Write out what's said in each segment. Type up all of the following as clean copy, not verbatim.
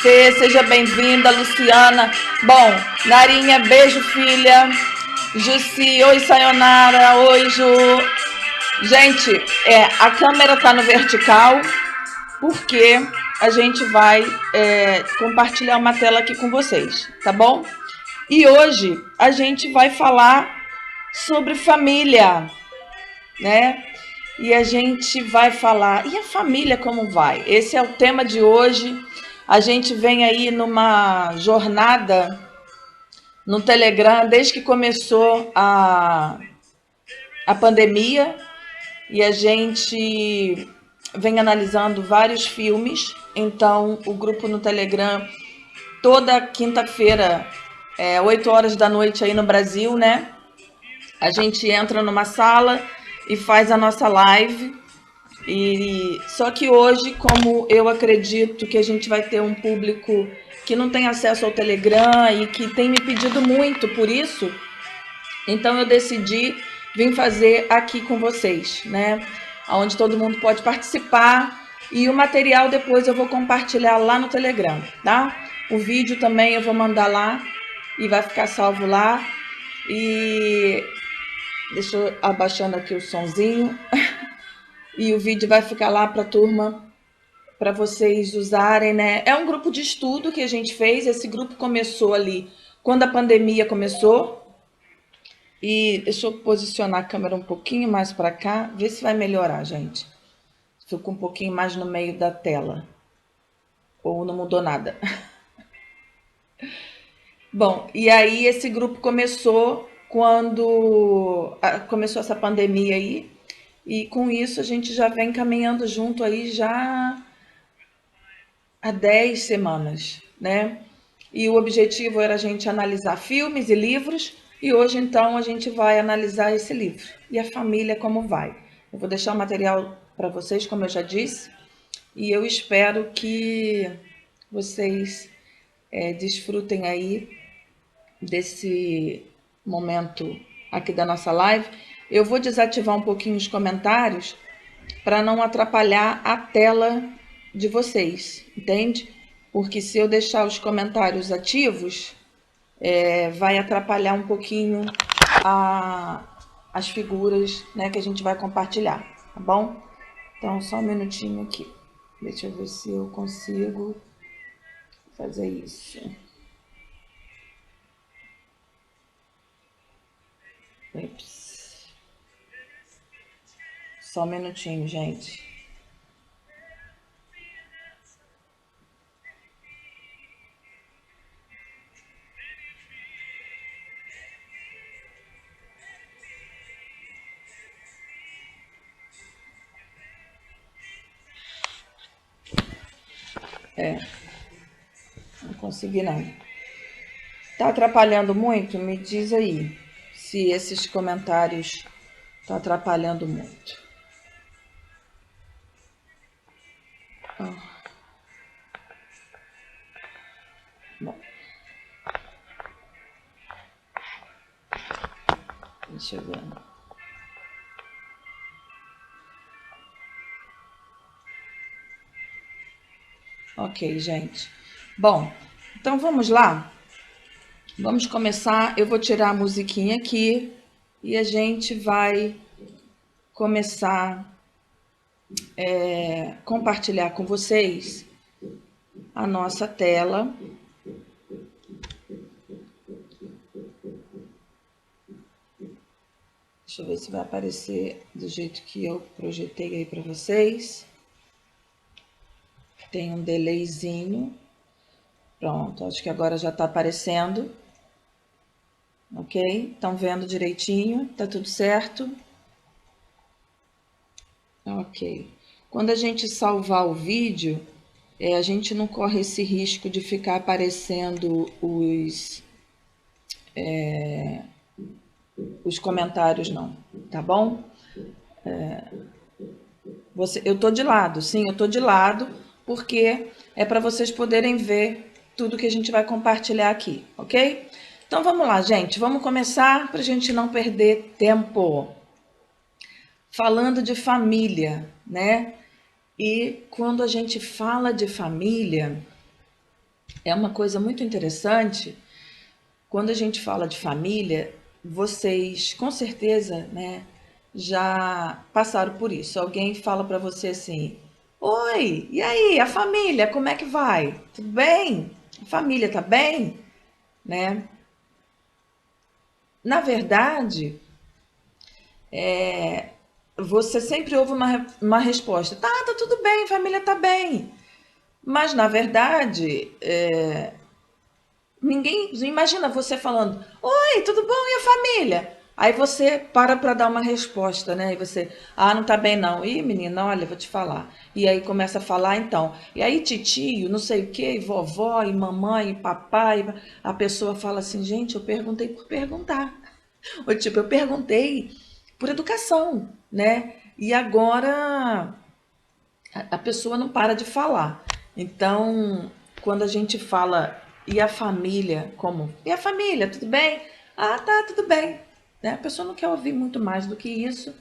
você, seja bem-vinda, Luciana. Bom, Narinha, beijo, filha. Jussi, oi, Sayonara, oi, Ju. Gente, a câmera tá no vertical porque a gente vai compartilhar uma tela aqui com vocês, tá bom? E hoje a gente vai falar sobre família, né? E a gente vai falar, e a família como vai? Esse é o tema de hoje. A gente vem aí numa jornada no Telegram desde que começou a pandemia, e a gente vem analisando vários filmes. Então, o grupo no Telegram, toda quinta-feira, 8 horas da noite aí no Brasil, né? A gente entra numa sala e faz a nossa live. E só que hoje, como eu acredito que a gente vai ter um público que não tem acesso ao Telegram e que tem me pedido muito por isso, então eu decidi vir fazer aqui com vocês, né? Onde todo mundo pode participar, e o material depois eu vou compartilhar lá no Telegram, tá? O vídeo também eu vou mandar lá e vai ficar salvo lá. E deixa eu abaixando aqui o sonzinho. E o vídeo vai ficar lá para a turma, para vocês usarem, né? É um grupo de estudo que a gente fez. Esse grupo começou ali quando a pandemia começou. E deixa eu posicionar a câmera um pouquinho mais para cá, ver se vai melhorar, gente. Fico um pouquinho mais no meio da tela. Ou não mudou nada. Bom, e aí esse grupo começou quando começou essa pandemia aí. E com isso a gente já vem caminhando junto aí já há 10 semanas, né? E o objetivo era a gente analisar filmes e livros, e hoje então a gente vai analisar esse livro. E a família como vai? Eu vou deixar o material para vocês, como eu já disse, e eu espero que vocês desfrutem aí desse momento aqui da nossa live. Eu vou desativar um pouquinho os comentários para não atrapalhar a tela de vocês, entende? Porque se eu deixar os comentários ativos, vai atrapalhar um pouquinho as figuras, né, que a gente vai compartilhar, tá bom? Então, só um minutinho aqui. Deixa eu ver se eu consigo fazer isso. Ups. Só um minutinho, gente. Não consegui não. Tá atrapalhando muito? Me diz aí se esses comentários estão atrapalhando muito. Bom, deixa eu ver. Ok, gente. Bom, então vamos lá. Vamos começar. Eu vou tirar a musiquinha aqui e a gente vai começar a compartilhar com vocês a nossa tela. Deixa eu ver se vai aparecer do jeito que eu projetei aí para vocês. Tem um delayzinho. Pronto, acho que agora já está aparecendo. Ok? Estão vendo direitinho? Tá tudo certo? Ok. Quando a gente salvar o vídeo, a gente não corre esse risco de ficar aparecendo os comentários, não. Tá bom? Eu tô de lado, sim, eu tô de lado, porque é para vocês poderem ver tudo que a gente vai compartilhar aqui, ok? Então vamos lá, gente, vamos começar para a gente não perder tempo. Falando de família, né? E quando a gente fala de família, É uma coisa muito interessante. Quando a gente fala de família, vocês com certeza, né, já passaram por isso. Alguém fala para você assim: Oi, e aí, a família, como é que vai? Tudo bem? A família tá bem? Né? Na verdade, você sempre ouve uma resposta: tá tudo bem, família tá bem. Mas na verdade, ninguém imagina você falando: Oi, tudo bom? E a família? Aí você para dar uma resposta, né? E você, não tá bem não. Ih, menina, olha, vou te falar. E aí começa a falar então. E aí titio, não sei o quê, e vovó, e mamãe, e papai. A pessoa fala assim: gente, eu perguntei por perguntar. Ou tipo, eu perguntei por educação, né? E agora a pessoa não para de falar. Então, quando a gente fala e a família, como? E a família, tudo bem? Ah, tá, tudo bem. Né? A pessoa não quer ouvir muito mais do que isso.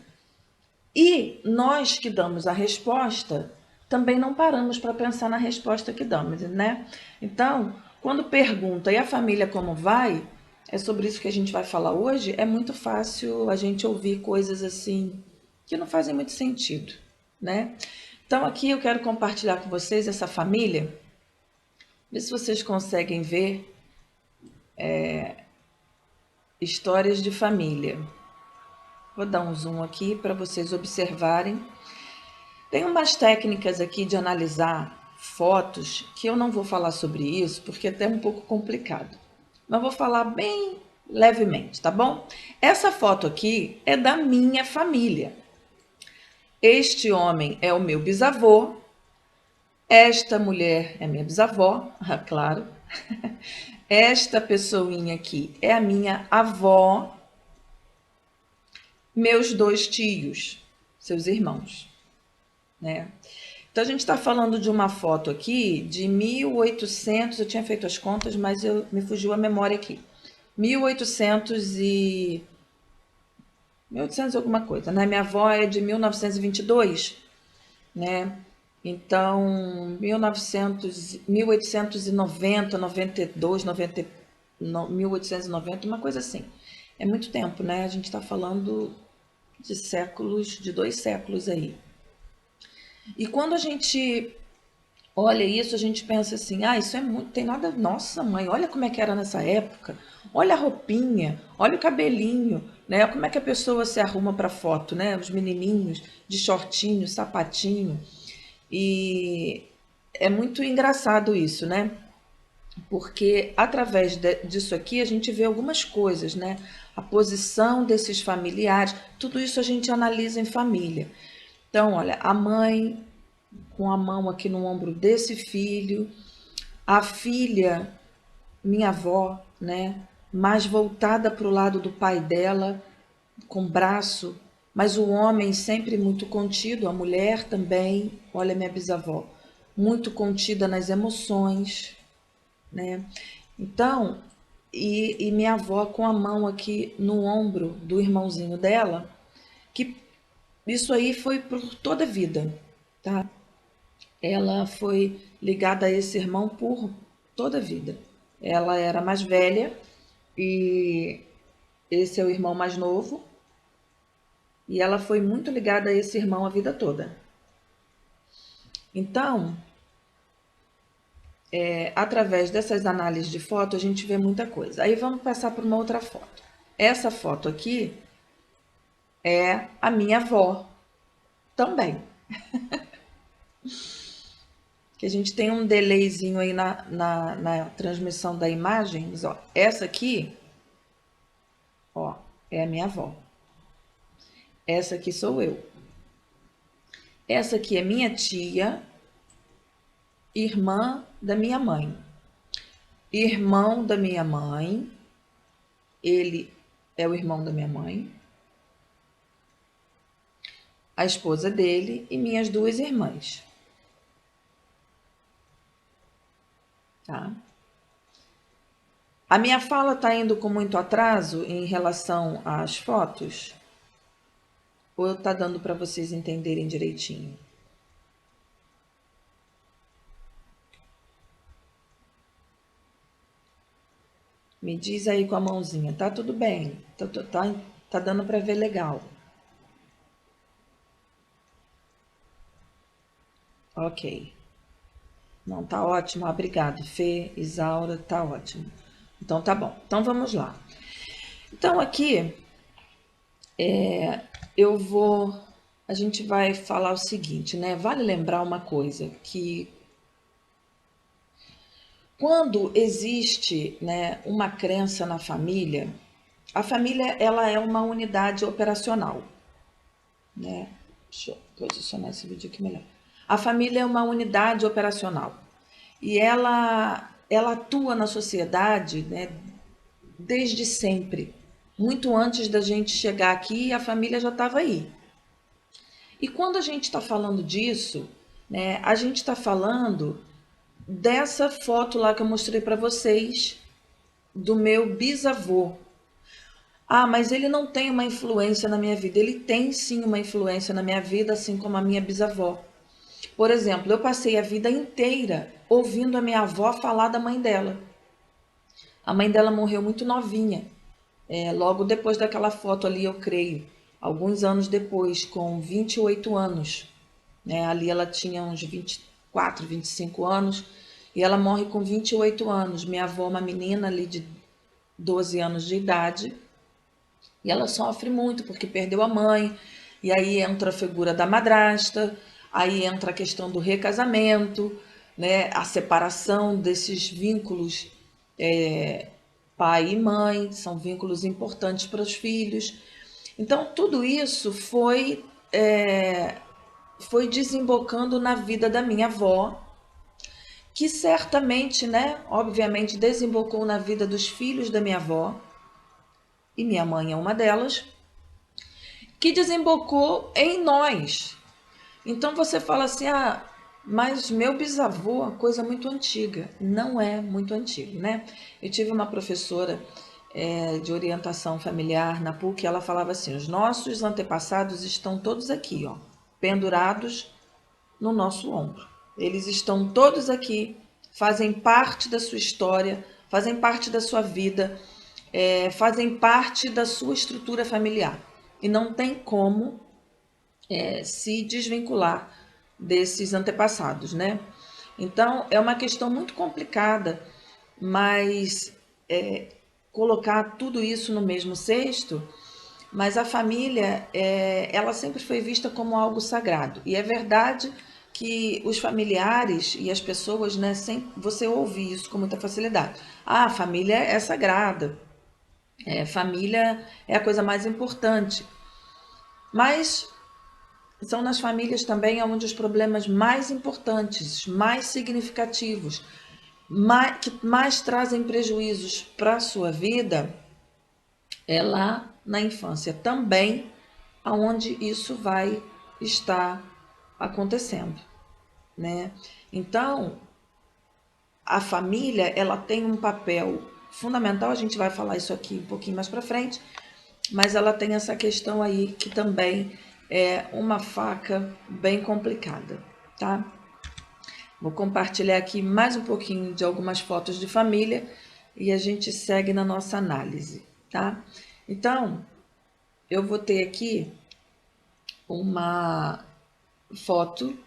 E nós que damos a resposta, também não paramos para pensar na resposta que damos, né? Então, quando pergunta e a família como vai, é sobre isso que a gente vai falar hoje, é muito fácil a gente ouvir coisas assim que não fazem muito sentido, né? Então, aqui eu quero compartilhar com vocês essa família, ver se vocês conseguem ver histórias de família. Vou dar um zoom aqui para vocês observarem. Tem umas técnicas aqui de analisar fotos que eu não vou falar sobre isso porque é até um pouco complicado. Mas vou falar bem levemente, tá bom? Essa foto aqui é da minha família. Este homem é o meu bisavô. Esta mulher é minha bisavó, claro. Esta pessoinha aqui é a minha avó. Meus dois tios, seus irmãos, né? Então a gente está falando de uma foto aqui de 1800, eu tinha feito as contas, mas me fugiu a memória aqui. 1800 e 1800 alguma coisa, né? Minha avó é de 1922, né? Então, 1900, 1890, 92, 90, 1890, uma coisa assim. É muito tempo, né? A gente está falando de séculos, de 2 séculos aí. E quando a gente olha isso, a gente pensa assim: isso é muito, tem nada. Nossa, mãe, olha como é que era nessa época. Olha a roupinha, olha o cabelinho, né? Como é que a pessoa se arruma para foto, né? Os menininhos de shortinho, sapatinho. E é muito engraçado isso, né? Porque através disso aqui a gente vê algumas coisas, né? A posição desses familiares, tudo isso a gente analisa em família. Então, olha, a mãe com a mão aqui no ombro desse filho, a filha, minha avó, né? Mais voltada para o lado do pai dela, com braço, mas o homem sempre muito contido, a mulher também, olha minha bisavó, muito contida nas emoções, né? Então, e minha avó com a mão aqui no ombro do irmãozinho dela, que isso aí foi por toda a vida, tá? Ela foi ligada a esse irmão por toda a vida. Ela era mais velha e esse é o irmão mais novo, e ela foi muito ligada a esse irmão a vida toda. Então, através dessas análises de foto, a gente vê muita coisa. Aí vamos passar por uma outra foto. Essa foto aqui é a minha avó também. Que a gente tem um delayzinho aí na transmissão da imagem. Mas, ó, essa aqui, ó, é a minha avó. Essa aqui sou eu. Essa aqui é minha tia, irmã da minha mãe. Irmão da minha mãe, ele é o irmão da minha mãe. A esposa dele e minhas duas irmãs. Tá? A minha fala está indo com muito atraso em relação às fotos? Ou está dando para vocês entenderem direitinho? Me diz aí com a mãozinha. Tá tudo bem. Tá dando para ver legal. Ok. Não, tá ótimo. Obrigado, Fê, Isaura, tá ótimo. Então tá bom. Então vamos lá. Então aqui eu vou. A gente vai falar o seguinte, né? Vale lembrar uma coisa, que quando existe, né, uma crença na família, a família ela é uma unidade operacional, né? Deixa eu posicionar esse vídeo aqui melhor. A família é uma unidade operacional e ela atua na sociedade, né, desde sempre. Muito antes da gente chegar aqui, a família já estava aí. E quando a gente está falando disso, né, a gente está falando dessa foto lá que eu mostrei para vocês do meu bisavô. Ah, mas ele não tem uma influência na minha vida. Ele tem sim uma influência na minha vida, assim como a minha bisavó. Por exemplo, eu passei a vida inteira ouvindo a minha avó falar da mãe dela. A mãe dela morreu muito novinha, logo depois daquela foto ali, eu creio, alguns anos depois, com 28 anos. Né? Ali ela tinha uns 24, 25 anos e ela morre com 28 anos. Minha avó, uma menina ali de 12 anos de idade, e ela sofre muito porque perdeu a mãe, e aí entra a figura da madrasta, aí entra a questão do recasamento, né? A separação desses vínculos pai e mãe, são vínculos importantes para os filhos. Então, tudo isso foi desembocando na vida da minha avó, que certamente, né, obviamente, desembocou na vida dos filhos da minha avó, e minha mãe é uma delas, que desembocou em nós. Então você fala assim, ah, mas meu bisavô é coisa muito antiga. Não é muito antigo, né? Eu tive uma professora de orientação familiar na PUC, ela falava assim, os nossos antepassados estão todos aqui, ó, pendurados no nosso ombro. Eles estão todos aqui, fazem parte da sua história, fazem parte da sua vida, fazem parte da sua estrutura familiar. E não tem como se desvincular desses antepassados, né? Então, é uma questão muito complicada, mas colocar tudo isso no mesmo cesto, mas a família, ela sempre foi vista como algo sagrado. E é verdade que os familiares e as pessoas, né, sempre, você ouve isso com muita facilidade. Ah, a família é sagrada, família é a coisa mais importante. Mas são nas famílias também onde os problemas mais importantes, mais significativos, que mais trazem prejuízos para a sua vida, é lá na infância também, aonde isso vai estar acontecendo, né? Então, a família, ela tem um papel fundamental, a gente vai falar isso aqui um pouquinho mais para frente, mas ela tem essa questão aí que também é uma faca bem complicada, tá? Vou compartilhar aqui mais um pouquinho de algumas fotos de família e a gente segue na nossa análise, tá? Então, eu vou ter aqui uma foto,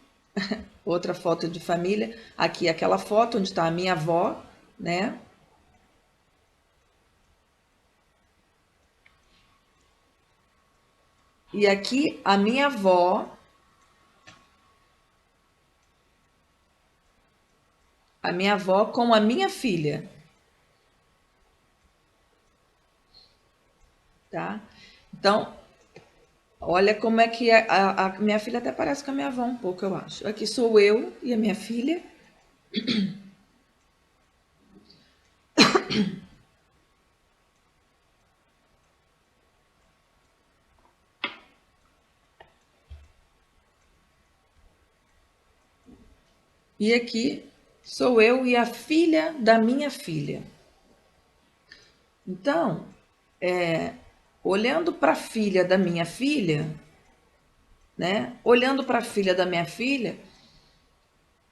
outra foto de família, aqui aquela foto onde está a minha avó, né? E aqui a minha avó, com a minha filha, tá? Então, olha como é que a minha filha até parece com a minha avó um pouco, eu acho. Aqui sou eu e a minha filha. E aqui sou eu e a filha da minha filha. Então, olhando para a filha da minha filha, né? Olhando para a filha da minha filha,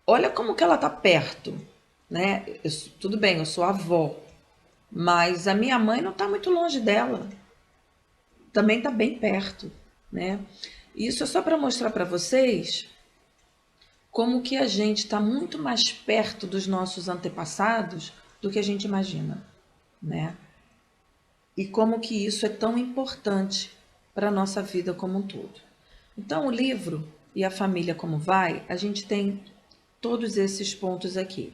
olha como que ela tá perto, né? Tudo bem, eu sou avó, mas a minha mãe não está muito longe dela, também está bem perto, né? Isso é só para mostrar para vocês como que a gente está muito mais perto dos nossos antepassados do que a gente imagina, né? E como que isso é tão importante para a nossa vida como um todo. Então, o livro e a família como vai, a gente tem todos esses pontos aqui.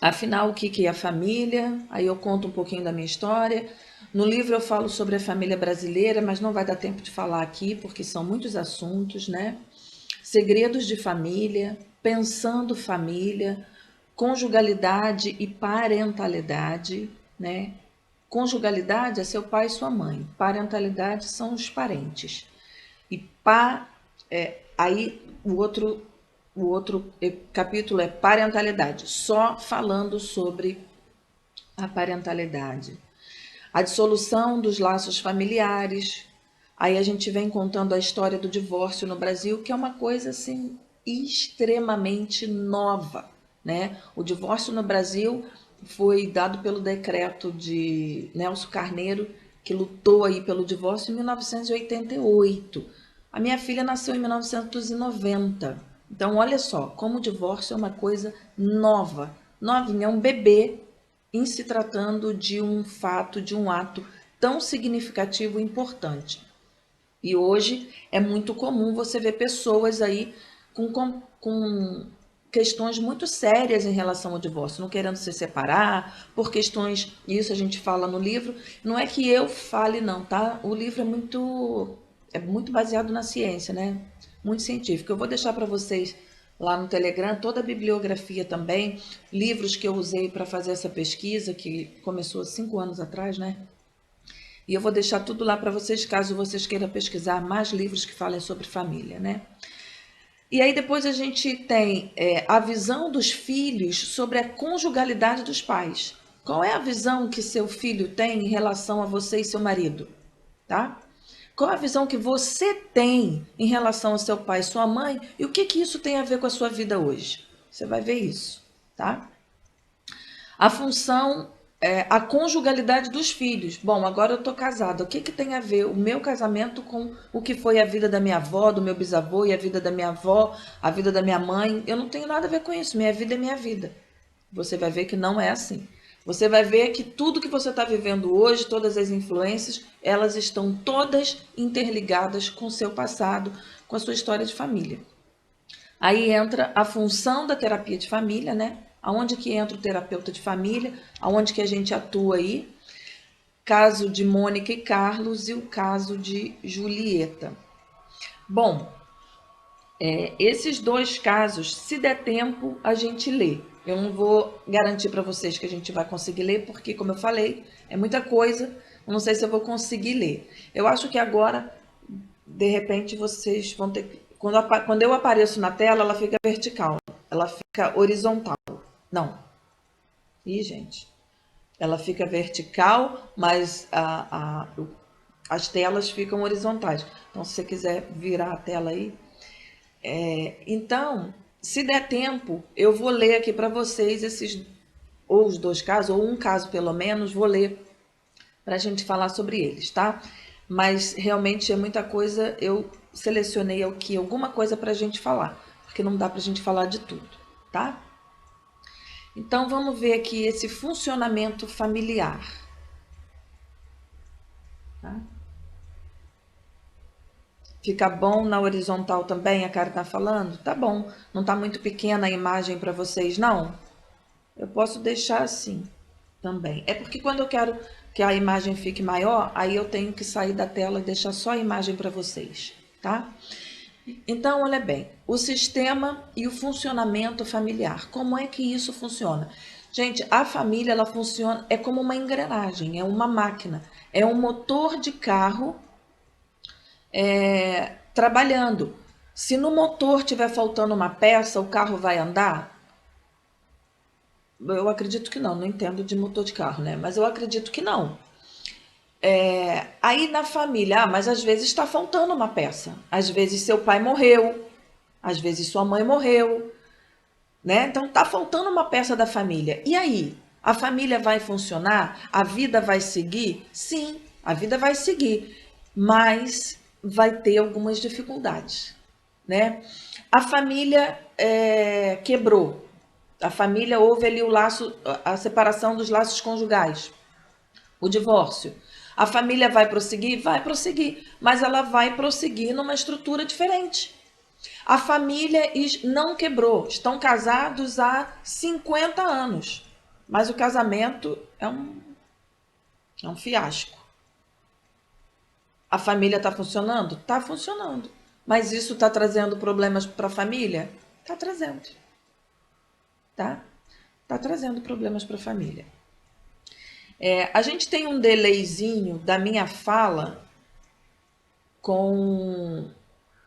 Afinal, o que é a família? Aí eu conto um pouquinho da minha história. No livro eu falo sobre a família brasileira, mas não vai dar tempo de falar aqui, porque são muitos assuntos, né? Segredos de família, pensando família, conjugalidade e parentalidade, né? Conjugalidade é seu pai e sua mãe, parentalidade são os parentes. E aí o outro capítulo é parentalidade, só falando sobre a parentalidade. A dissolução dos laços familiares. Aí a gente vem contando a história do divórcio no Brasil, que é uma coisa assim extremamente nova, né? O divórcio no Brasil foi dado pelo decreto de Nelson Carneiro, que lutou aí pelo divórcio em 1988. A minha filha nasceu em 1990. Então, olha só, como o divórcio é uma coisa nova. Novinha, é um bebê em se tratando de um fato, de um ato tão significativo e importante. E hoje é muito comum você ver pessoas aí com questões muito sérias em relação ao divórcio, não querendo se separar, por questões, isso a gente fala no livro, não é que eu fale não, tá? O livro é muito baseado na ciência, né? Muito científico. Eu vou deixar para vocês lá no Telegram toda a bibliografia também, livros que eu usei para fazer essa pesquisa, que começou há 5 anos atrás, né? E eu vou deixar tudo lá para vocês, caso vocês queiram pesquisar mais livros que falem sobre família, né? E aí depois a gente tem a visão dos filhos sobre a conjugalidade dos pais. Qual é a visão que seu filho tem em relação a você e seu marido, tá? Qual é a visão que você tem em relação ao seu pai e sua mãe e o que que isso tem a ver com a sua vida hoje? Você vai ver isso, tá? A função, a conjugalidade dos filhos. Bom, agora eu estou casada. O que que tem a ver o meu casamento com o que foi a vida da minha avó, do meu bisavô e a vida da minha avó, a vida da minha mãe? Eu não tenho nada a ver com isso. Minha vida é minha vida. Você vai ver que não é assim. Você vai ver que tudo que você está vivendo hoje, todas as influências, elas estão todas interligadas com o seu passado, com a sua história de família. Aí entra a função da terapia de família, né? Aonde que entra o terapeuta de família, aonde que a gente atua aí. Caso de Mônica e Carlos e o caso de Julieta. Bom, esses dois casos, se der tempo, a gente lê. Eu não vou garantir para vocês que a gente vai conseguir ler, porque, como eu falei, é muita coisa. Eu não sei se eu vou conseguir ler. Eu acho que agora, de repente, vocês vão ter. Quando eu apareço na tela, ela fica vertical. Ela fica horizontal. Não. Ih, gente. Ela fica vertical, mas as telas ficam horizontais. Então, se você quiser virar a tela aí. Então, se der tempo, eu vou ler aqui para vocês ou os dois casos, ou um caso pelo menos, vou ler para a gente falar sobre eles, tá? Mas realmente é muita coisa, eu selecionei aqui alguma coisa para a gente falar, porque não dá para a gente falar de tudo, tá? Então vamos ver aqui esse funcionamento familiar, tá? Fica bom na horizontal também, a cara tá falando? Tá bom. Não tá muito pequena a imagem para vocês, não? Eu posso deixar assim também. É porque quando eu quero que a imagem fique maior, aí eu tenho que sair da tela e deixar só a imagem para vocês, tá? Então, olha bem, o sistema e o funcionamento familiar. Como é que isso funciona? Gente, a família, ela funciona, é como uma engrenagem, é uma máquina, é um motor de carro trabalhando. Se no motor tiver faltando uma peça, o carro vai andar? Eu acredito que não, não entendo de motor de carro, né? Mas eu acredito que não. Aí na família, mas às vezes está faltando uma peça. Às vezes seu pai morreu, às vezes sua mãe morreu. né? Então tá faltando uma peça da família. E aí? A família vai funcionar? A vida vai seguir? Sim, a vida vai seguir, mas vai ter algumas dificuldades, né? A família quebrou. A família houve ali o laço, a separação dos laços conjugais, o divórcio. A família vai prosseguir? Vai prosseguir, mas ela vai prosseguir numa estrutura diferente. A família não quebrou, estão casados há 50 anos, mas o casamento é um fiasco. A família está funcionando? Está funcionando. Mas isso está trazendo problemas para a família? Está trazendo. Tá? Está trazendo problemas para a família. A gente tem um delayzinho da minha fala com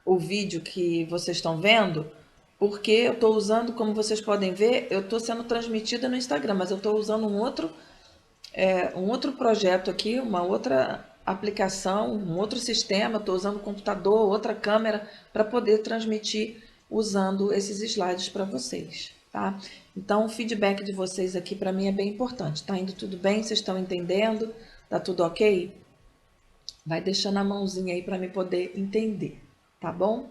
o vídeo que vocês estão vendo, porque eu estou usando, como vocês podem ver, eu estou sendo transmitida no Instagram, mas eu estou usando um outro projeto aqui, uma outra aplicação, um outro sistema, estou usando computador, outra câmera, para poder transmitir usando esses slides para vocês, tá? Então, o feedback de vocês aqui para mim é bem importante. Tá indo tudo bem? Vocês estão entendendo? Tá tudo ok? Vai deixando a mãozinha aí para me poder entender, tá bom?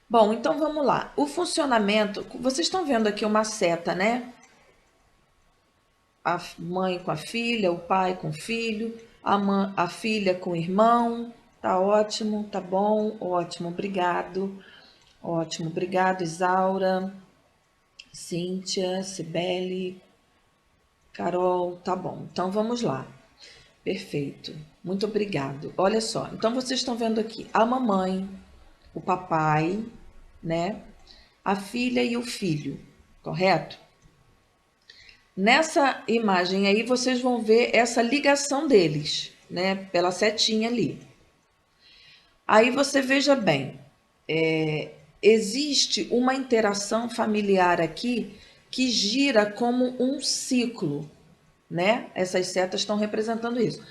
Bom, então vamos lá. O funcionamento, vocês estão vendo aqui uma seta, né? A mãe com a filha, o pai com o filho, a filha com o irmão. Tá ótimo, tá bom, ótimo, obrigado. Ótimo, obrigado, Isaura, Cíntia, Cibele, Carol, tá bom. Então vamos lá. Perfeito. Muito obrigado. Olha só, então vocês estão vendo aqui a mamãe, o papai, né? A filha e o filho, correto? Nessa imagem aí vocês vão ver essa ligação deles, né? Pela setinha ali. Aí você veja bem, existe uma interação familiar aqui que gira como um ciclo, né? Essas setas estão representando isso.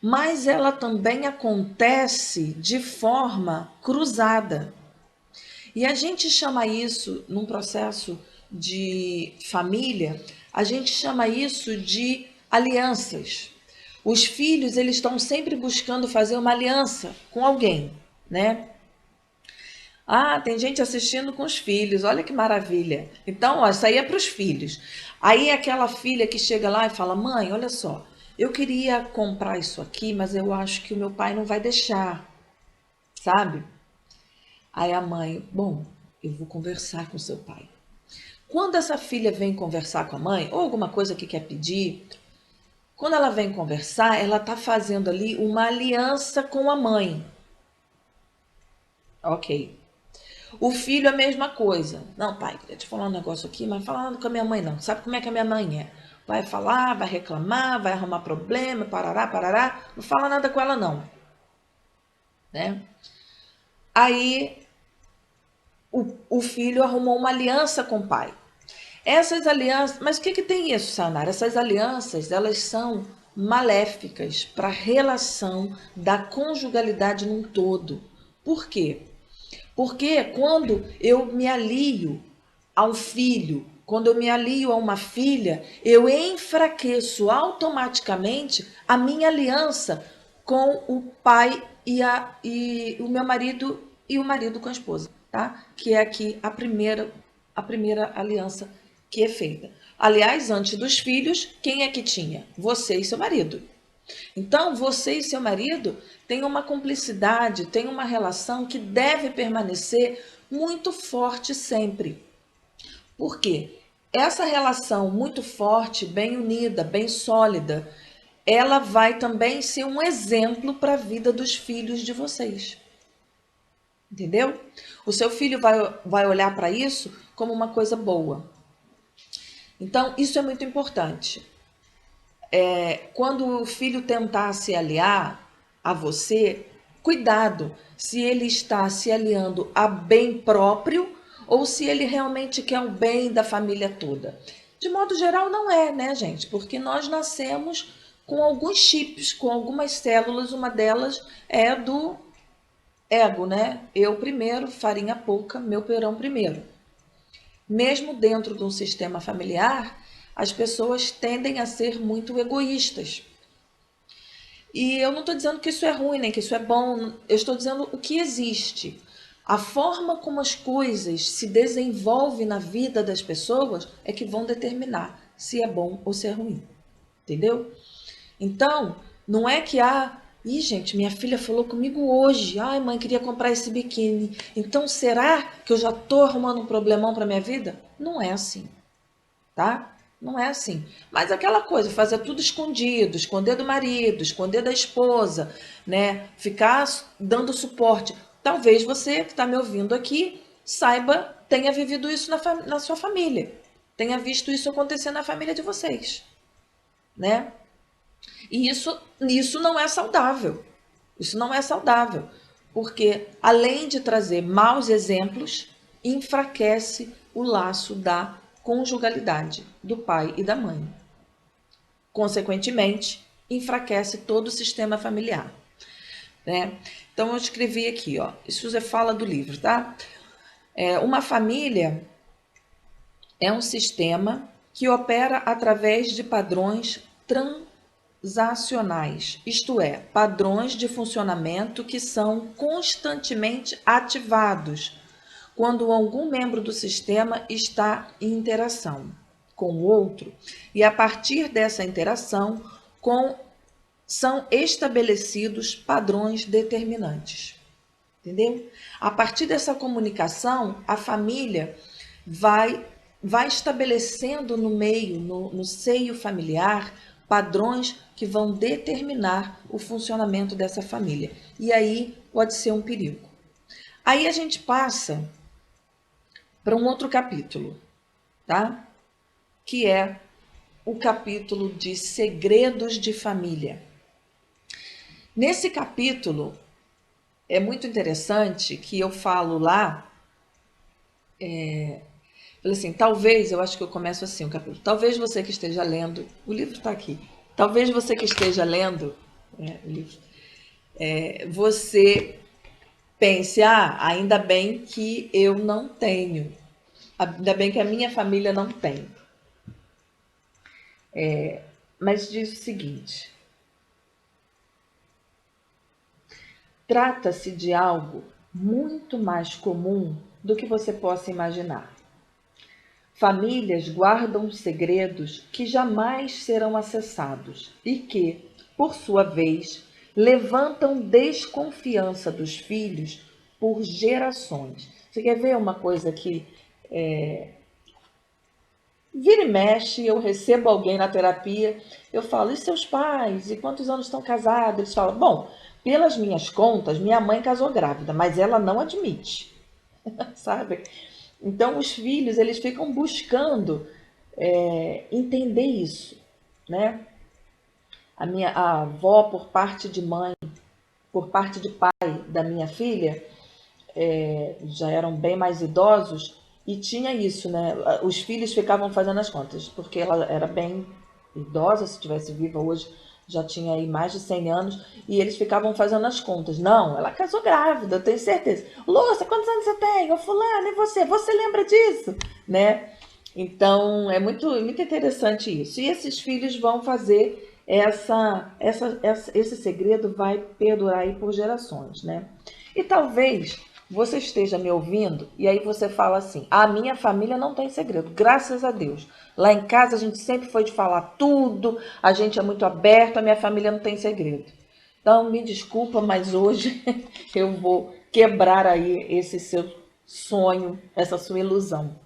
Mas ela também acontece de forma cruzada. E a gente chama isso, num processo de família, a gente chama isso de alianças. Os filhos, eles estão sempre buscando fazer uma aliança com alguém, né? Ah, tem gente assistindo com os filhos, olha que maravilha. Então, ó, isso aí é para os filhos. Aí aquela filha que chega lá e fala: mãe, olha só, eu queria comprar isso aqui, mas eu acho que o meu pai não vai deixar, sabe? Aí a mãe: bom, eu vou conversar com seu pai. Quando essa filha vem conversar com a mãe, ou alguma coisa que quer pedir, quando ela vem conversar, ela está fazendo ali uma aliança com a mãe. Ok. O filho é a mesma coisa. Não, pai, queria te falar um negócio aqui, mas falando com a minha mãe não. Sabe como é que a minha mãe é? Vai falar, vai reclamar, vai arrumar problema, parará, parará. Não fala nada com ela não, né? Aí o filho arrumou uma aliança com o pai. Essas alianças, mas o que que tem isso, Sanara? Essas alianças, elas são maléficas para a relação da conjugalidade num todo. Por quê? Porque quando eu me alio a um filho, quando eu me alio a uma filha, eu enfraqueço automaticamente a minha aliança com o pai e o meu marido e o marido com a esposa, tá? Que é aqui a primeira aliança que é feita. Aliás, antes dos filhos, quem é que tinha? Você e seu marido. Então, você e seu marido têm uma cumplicidade, têm uma relação que deve permanecer muito forte sempre. Por quê? Essa relação muito forte, bem unida, bem sólida, ela vai também ser um exemplo para a vida dos filhos de vocês. Entendeu? O seu filho vai olhar para isso como uma coisa boa. Então, isso é muito importante. Quando o filho tentar se aliar a você, cuidado se ele está se aliando a bem próprio ou se ele realmente quer o bem da família toda. De modo geral, não é, né, gente? Porque nós nascemos com alguns chips, com algumas células, uma delas é do ego, né? Eu primeiro, farinha pouca, meu perão primeiro. mesmo dentro de um sistema familiar, as pessoas tendem a ser muito egoístas. E eu não estou dizendo que isso é ruim, nem que isso é bom, eu estou dizendo o que existe. A forma como as coisas se desenvolvem na vida das pessoas é que vão determinar se é bom ou se é ruim. Entendeu? Então, não é que gente, minha filha falou comigo hoje. Ai, mãe, queria comprar esse biquíni. Então, será que eu já estou arrumando um problemão para minha vida? Não é assim, tá? Não é assim. Mas aquela coisa, fazer tudo escondido, esconder do marido, esconder da esposa, né? Ficar dando suporte. Talvez você que está me ouvindo aqui saiba, tenha vivido isso na sua família. Tenha visto isso acontecer na família de vocês, né? E isso não é saudável. Isso não é saudável, porque além de trazer maus exemplos, enfraquece o laço da conjugalidade do pai e da mãe. Consequentemente, enfraquece todo o sistema familiar, né? Então eu escrevi aqui, ó, isso fala do livro, tá? Uma família é um sistema que opera através de padrões transacionais, isto é, padrões de funcionamento que são constantemente ativados quando algum membro do sistema está em interação com o outro, e a partir dessa interação são estabelecidos padrões determinantes. Entendeu? A partir dessa comunicação, a família vai estabelecendo no meio, no seio familiar, padrões que vão determinar o funcionamento dessa família. E aí pode ser um perigo. Aí a gente passa para um outro capítulo, tá? Que é o capítulo de segredos de família. Nesse capítulo é muito interessante que eu falo lá, falei assim, talvez, eu acho que eu começo assim o capítulo, talvez você que esteja lendo, o livro está aqui, talvez você que esteja lendo o livro, você pense, ainda bem que eu não tenho, ainda bem que a minha família não tem. Mas diz o seguinte, trata-se de algo muito mais comum do que você possa imaginar. Famílias guardam segredos que jamais serão acessados e que, por sua vez, levantam desconfiança dos filhos por gerações. Você quer ver uma coisa que vira e mexe, eu recebo alguém na terapia, eu falo, e seus pais? E quantos anos estão casados? Eles falam, bom, pelas minhas contas, minha mãe casou grávida, mas ela não admite, sabe? Então, os filhos, eles ficam buscando entender isso, né? A avó, por parte de mãe, por parte de pai da minha filha, já eram bem mais idosos e tinha isso, né? Os filhos ficavam fazendo as contas, porque ela era bem idosa, se estivesse viva hoje, já tinha aí mais de 100 anos, e eles ficavam fazendo as contas. Não, ela casou grávida, eu tenho certeza. Lúcia, quantos anos você tem? Ô fulano, e você? Você lembra disso? Né? Então, é muito, muito interessante isso. E esses filhos vão fazer esse segredo vai perdurar aí por gerações, né? E talvez você esteja me ouvindo e aí você fala assim, a minha família não tem segredo, graças a Deus. Lá em casa a gente sempre foi de falar tudo, a gente é muito aberto, a minha família não tem segredo. Então, me desculpa, mas hoje eu vou quebrar aí esse seu sonho, essa sua ilusão.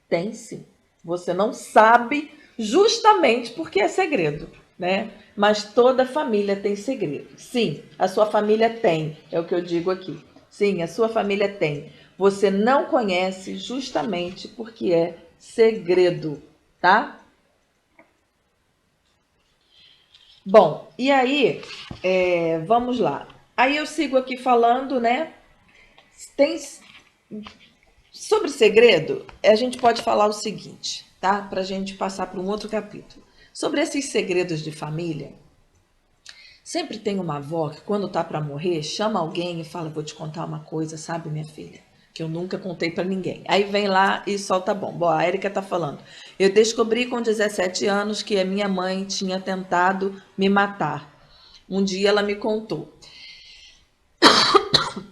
Tem sim. Você não sabe justamente porque é segredo, né? Mas toda família tem segredo. Sim, a sua família tem, é o que eu digo aqui. Sim, a sua família tem. Você não conhece justamente porque é segredo, tá? Bom, e aí, vamos lá. Aí eu sigo aqui falando, né? Tem sobre segredo, a gente pode falar o seguinte, tá? Para a gente passar para um outro capítulo. Sobre esses segredos de família, sempre tem uma avó que, quando tá para morrer, chama alguém e fala: Vou te contar uma coisa, sabe, minha filha? que eu nunca contei para ninguém. Aí vem lá e solta a bomba. Ó, a Érica tá falando. Eu descobri com 17 anos que a minha mãe tinha tentado me matar. Um dia ela me contou. Vou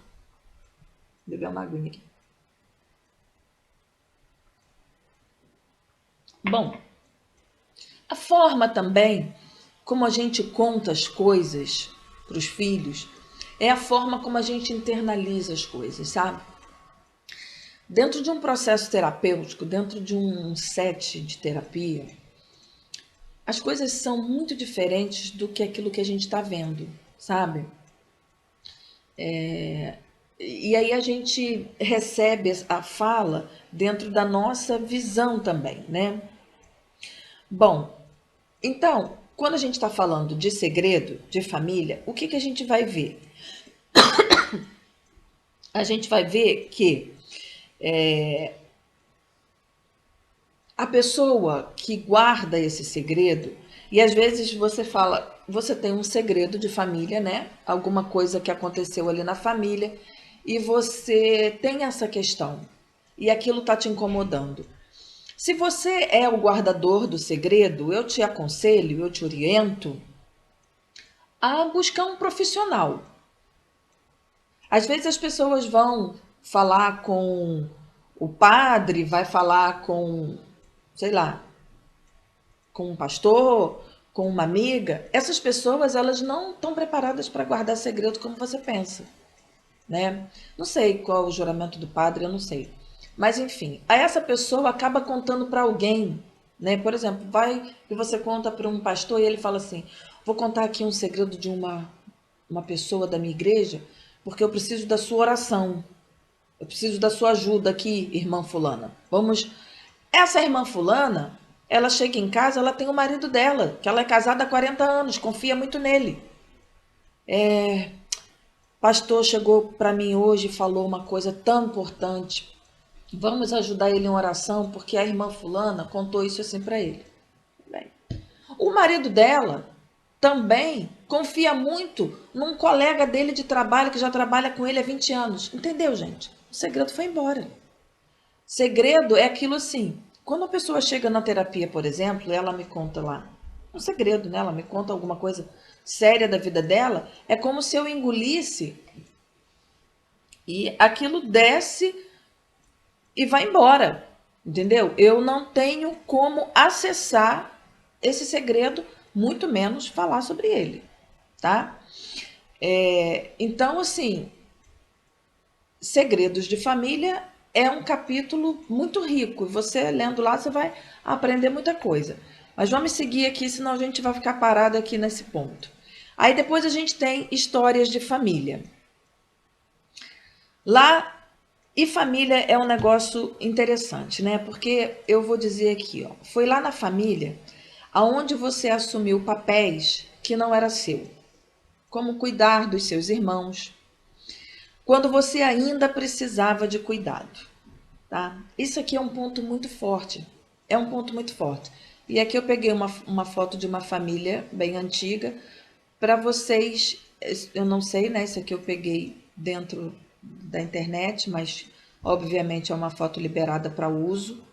beber uma aguinha aqui. Bom, a forma também como a gente conta as coisas para os filhos é a forma como a gente internaliza as coisas, sabe? Dentro de um processo terapêutico, dentro de um set de terapia, as coisas são muito diferentes do que aquilo que a gente está vendo, sabe? E aí a gente recebe a fala dentro da nossa visão também, né? Bom, então, quando a gente está falando de segredo, de família, o que a gente vai ver? A gente vai ver que a pessoa que guarda esse segredo, e às vezes você fala, você tem um segredo de família, né? Alguma coisa que aconteceu ali na família, e você tem essa questão, e aquilo está te incomodando. Se você é o guardador do segredo, eu te aconselho, eu te oriento a buscar um profissional. Às vezes as pessoas vão falar com o padre, vai falar com, sei lá, com um pastor, com uma amiga. Essas pessoas, elas não estão preparadas para guardar segredo como você pensa, né? Não sei qual é o juramento do padre, eu não sei. Mas enfim, aí essa pessoa acaba contando para alguém, né? Por exemplo, vai e você conta para um pastor e ele fala assim: "Vou contar aqui um segredo de uma pessoa da minha igreja, porque eu preciso da sua oração. Eu preciso da sua ajuda aqui, irmã fulana. Vamos. Essa irmã fulana, ela chega em casa, ela tem o marido dela, que ela é casada há 40 anos, confia muito nele. Pastor chegou para mim hoje e falou uma coisa tão importante. Vamos ajudar ele em oração, porque a irmã fulana contou isso assim para ele." Bem, o marido dela também confia muito num colega dele de trabalho que já trabalha com ele há 20 anos. Entendeu, gente? O segredo foi embora. Segredo é aquilo assim. Quando a pessoa chega na terapia, por exemplo, ela me conta lá um segredo, né? Ela me conta alguma coisa séria da vida dela, é como se eu engolisse e aquilo desce e vai embora, entendeu? Eu não tenho como acessar esse segredo, muito menos falar sobre ele, tá? Então, assim, segredos de família é um capítulo muito rico. Você lendo lá, você vai aprender muita coisa. Mas vamos seguir aqui, senão a gente vai ficar parado aqui nesse ponto. Aí depois a gente tem histórias de família. Lá, e família é um negócio interessante, né? Porque eu vou dizer aqui, ó, foi lá na família aonde você assumiu papéis que não era seu, como cuidar dos seus irmãos, quando você ainda precisava de cuidado, tá? Isso aqui é um ponto muito forte. É um ponto muito forte. E aqui eu peguei uma foto de uma família bem antiga para vocês. Eu não sei, né? Isso aqui eu peguei dentro da internet, mas obviamente é uma foto liberada para uso.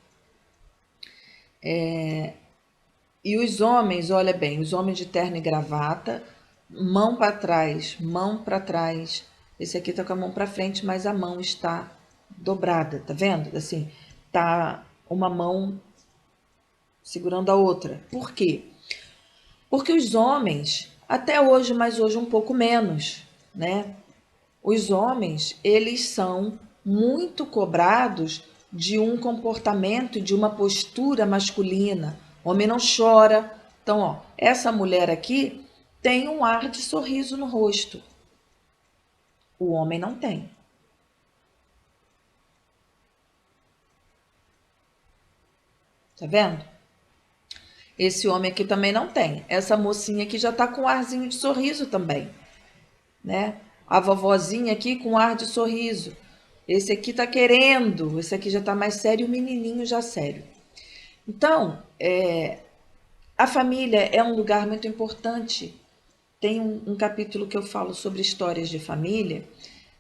E os homens, olha bem, os homens de terno e gravata, mão para trás, mão para trás. Esse aqui tá com a mão para frente, mas a mão está dobrada, tá vendo? Assim, tá uma mão segurando a outra. Por quê? Porque os homens, até hoje, mas hoje um pouco menos, né? Os homens, eles são muito cobrados de um comportamento e de uma postura masculina. O homem não chora. Então, ó, essa mulher aqui tem um ar de sorriso no rosto. O homem não tem. Tá vendo? Esse homem aqui também não tem. Essa mocinha aqui já tá com um arzinho de sorriso também, né? A vovozinha aqui com ar de sorriso. Esse aqui tá querendo, esse aqui já tá mais sério, o menininho já sério. Então, a família é um lugar muito importante. Tem um capítulo que eu falo sobre histórias de família,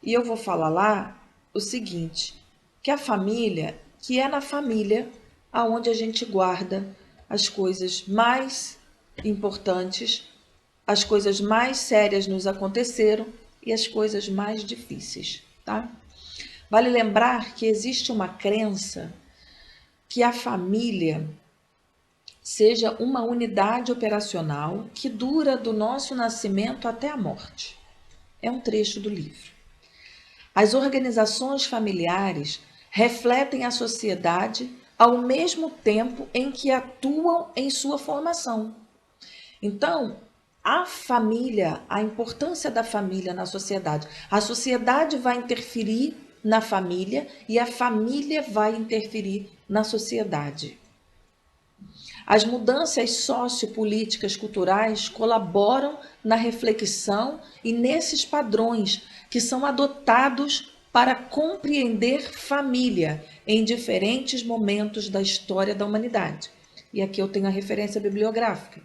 e eu vou falar lá o seguinte: que a família, que é na família aonde a gente guarda as coisas mais importantes, as coisas mais sérias nos aconteceram e as coisas mais difíceis, tá? Vale lembrar que existe uma crença que a família seja uma unidade operacional que dura do nosso nascimento até a morte. É um trecho do livro. As organizações familiares refletem a sociedade ao mesmo tempo em que atuam em sua formação. Então, a família, a importância da família na sociedade. A sociedade vai interferir na família e a família vai interferir na sociedade. As mudanças sociopolíticas culturais colaboram na reflexão e nesses padrões que são adotados para compreender família em diferentes momentos da história da humanidade. E aqui eu tenho a referência bibliográfica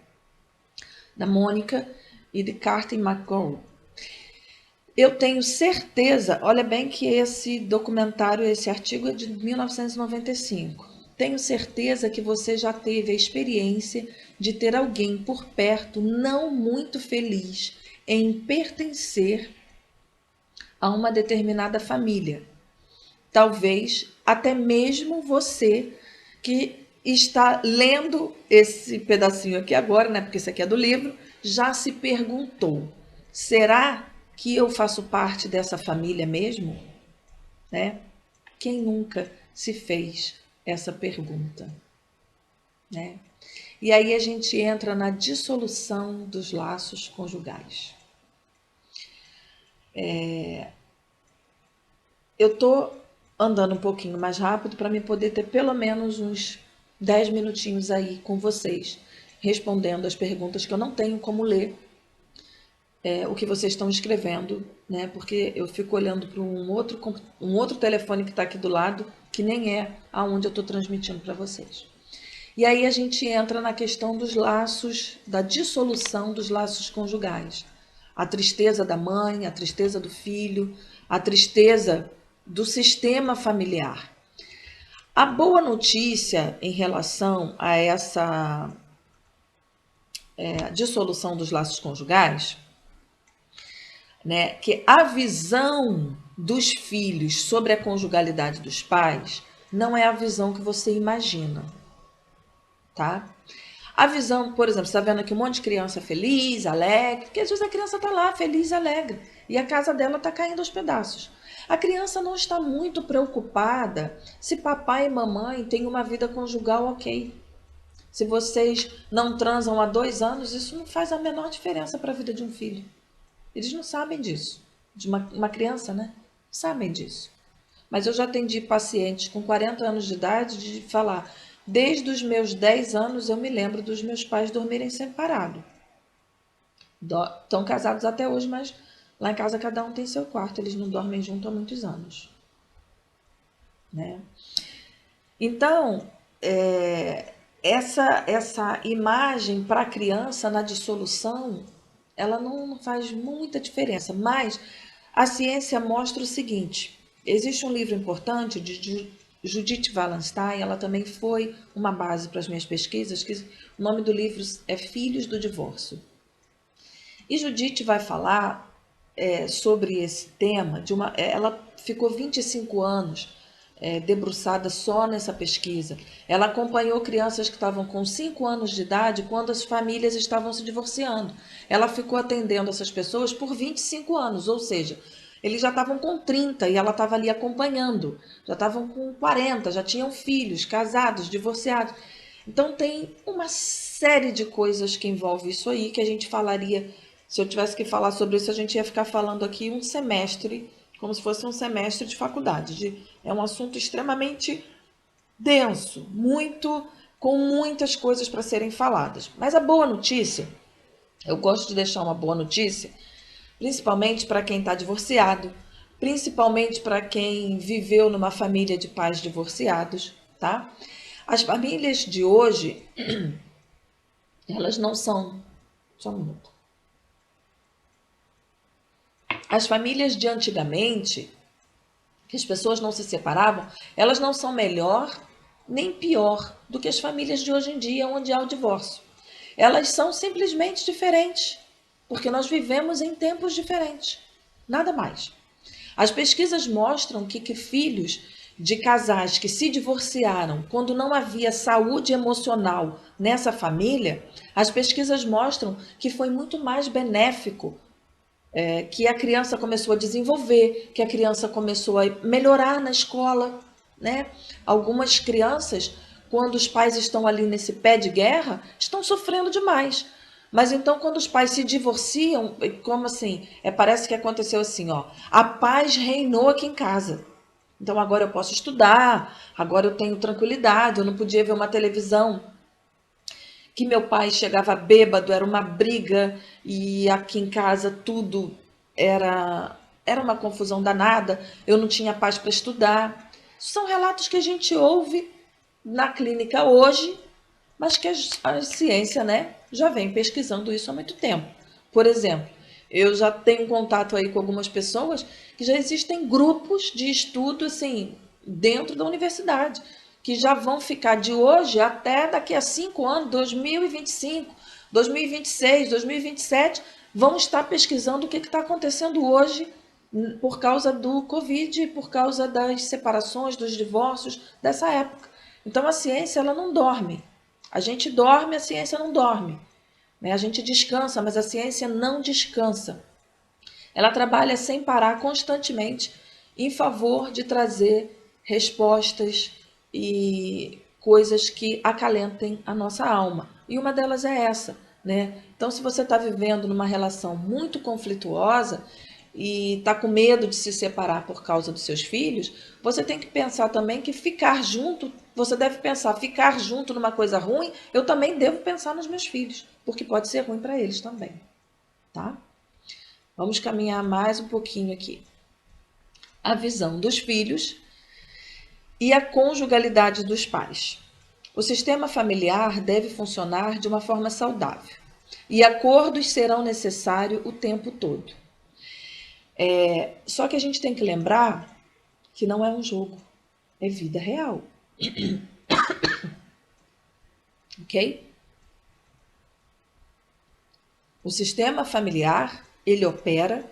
da Mônica e de Carter McGraw. Eu tenho certeza, olha bem que esse documentário, esse artigo é de 1995. Tenho certeza que você já teve a experiência de ter alguém por perto não muito feliz em pertencer a uma determinada família. Talvez até mesmo você que está lendo esse pedacinho aqui agora, né? Porque isso aqui é do livro, já se perguntou: será que eu faço parte dessa família mesmo? Né? Quem nunca se fez essa pergunta? Né? E aí a gente entra na dissolução dos laços conjugais. Eu estou andando um pouquinho mais rápido para me poder ter pelo menos uns 10 minutinhos aí com vocês, respondendo as perguntas que eu não tenho como ler o que vocês estão escrevendo, né? Porque eu fico olhando para um outro telefone que está aqui do lado, que nem é aonde eu estou transmitindo para vocês. E aí a gente entra na questão dos laços, da dissolução dos laços conjugais. A tristeza da mãe, a tristeza do filho, a tristeza do sistema familiar. A boa notícia em relação a essa dissolução dos laços conjugais, né, que a visão dos filhos sobre a conjugalidade dos pais não é a visão que você imagina, tá? A visão, por exemplo, você está vendo aqui um monte de criança feliz, alegre, porque às vezes a criança está lá feliz, alegre, e a casa dela está caindo aos pedaços. A criança não está muito preocupada se papai e mamãe têm uma vida conjugal ok. Se vocês não transam há 2 anos, isso não faz a menor diferença para a vida de um filho. Eles não sabem disso. De uma criança, né? Sabem disso. Mas eu já atendi pacientes com 40 anos de idade de falar: desde os meus 10 anos eu me lembro dos meus pais dormirem separados. Estão casados até hoje, mas lá em casa cada um tem seu quarto, eles não dormem junto há muitos anos. Né? Então, essa imagem para a criança na dissolução, ela não faz muita diferença, mas a ciência mostra o seguinte: existe um livro importante de Judith Wallenstein, ela também foi uma base para as minhas pesquisas, que o nome do livro é Filhos do Divórcio. E Judith vai falar sobre esse tema, ela ficou 25 anos debruçada só nessa pesquisa. Ela acompanhou crianças que estavam com 5 anos de idade quando as famílias estavam se divorciando. Ela ficou atendendo essas pessoas por 25 anos, ou seja, eles já estavam com 30 e ela estava ali acompanhando. Já estavam com 40, já tinham filhos, casados, divorciados. Então tem uma série de coisas que envolve isso aí, que a gente falaria, se eu tivesse que falar sobre isso, a gente ia ficar falando aqui um semestre, como se fosse um semestre de faculdade. É um assunto extremamente denso, com muitas coisas para serem faladas. Mas a boa notícia, eu gosto de deixar uma boa notícia, principalmente para quem está divorciado, principalmente para quem viveu numa família de pais divorciados, tá? As famílias de hoje, elas não são... Só um minuto. As famílias de antigamente, que as pessoas não se separavam, elas não são melhor nem pior do que as famílias de hoje em dia, onde há o divórcio. Elas são simplesmente diferentes, porque nós vivemos em tempos diferentes, nada mais. As pesquisas mostram que filhos de casais que se divorciaram quando não havia saúde emocional nessa família, as pesquisas mostram que foi muito mais benéfico, que a criança começou a desenvolver, que a criança começou a melhorar na escola, né? Algumas crianças, quando os pais estão ali nesse pé de guerra, estão sofrendo demais. Mas então, quando os pais se divorciam, como assim? Parece que aconteceu assim, ó. A paz reinou aqui em casa. Então agora eu posso estudar, agora eu tenho tranquilidade, eu não podia ver uma televisão que meu pai chegava bêbado, era uma briga, e aqui em casa tudo era uma confusão danada, eu não tinha paz para estudar. São relatos que a gente ouve na clínica hoje, mas que a ciência, né, já vem pesquisando isso há muito tempo. Por exemplo, eu já tenho contato aí com algumas pessoas que já existem grupos de estudo assim dentro da universidade, que já vão ficar de hoje até daqui a 5 anos, 2025, 2026, 2027, vão estar pesquisando o que está acontecendo hoje por causa do Covid, por causa das separações, dos divórcios dessa época. Então a ciência ela não dorme. A gente dorme, a ciência não dorme. Né? A gente descansa, mas a ciência não descansa. Ela trabalha sem parar constantemente em favor de trazer respostas e coisas que acalentem a nossa alma. E uma delas é essa, né? Então, se você está vivendo numa relação muito conflituosa e está com medo de se separar por causa dos seus filhos, você tem que pensar também que ficar junto, você deve pensar, ficar junto numa coisa ruim, eu também devo pensar nos meus filhos, porque pode ser ruim para eles também, tá? Vamos caminhar mais um pouquinho aqui. A visão dos filhos e a conjugalidade dos pais. O sistema familiar deve funcionar de uma forma saudável e acordos serão necessários o tempo todo. Só que a gente tem que lembrar que não é um jogo, é vida real. Ok? O sistema familiar, ele opera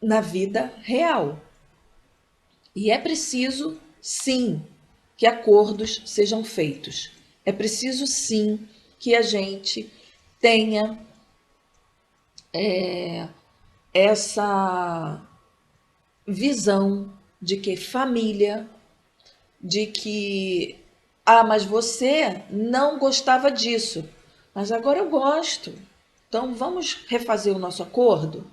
na vida real. E é preciso, sim, que acordos sejam feitos. É preciso, sim, que a gente tenha essa visão de que família, de que, mas você não gostava disso, mas agora eu gosto. Então vamos refazer o nosso acordo?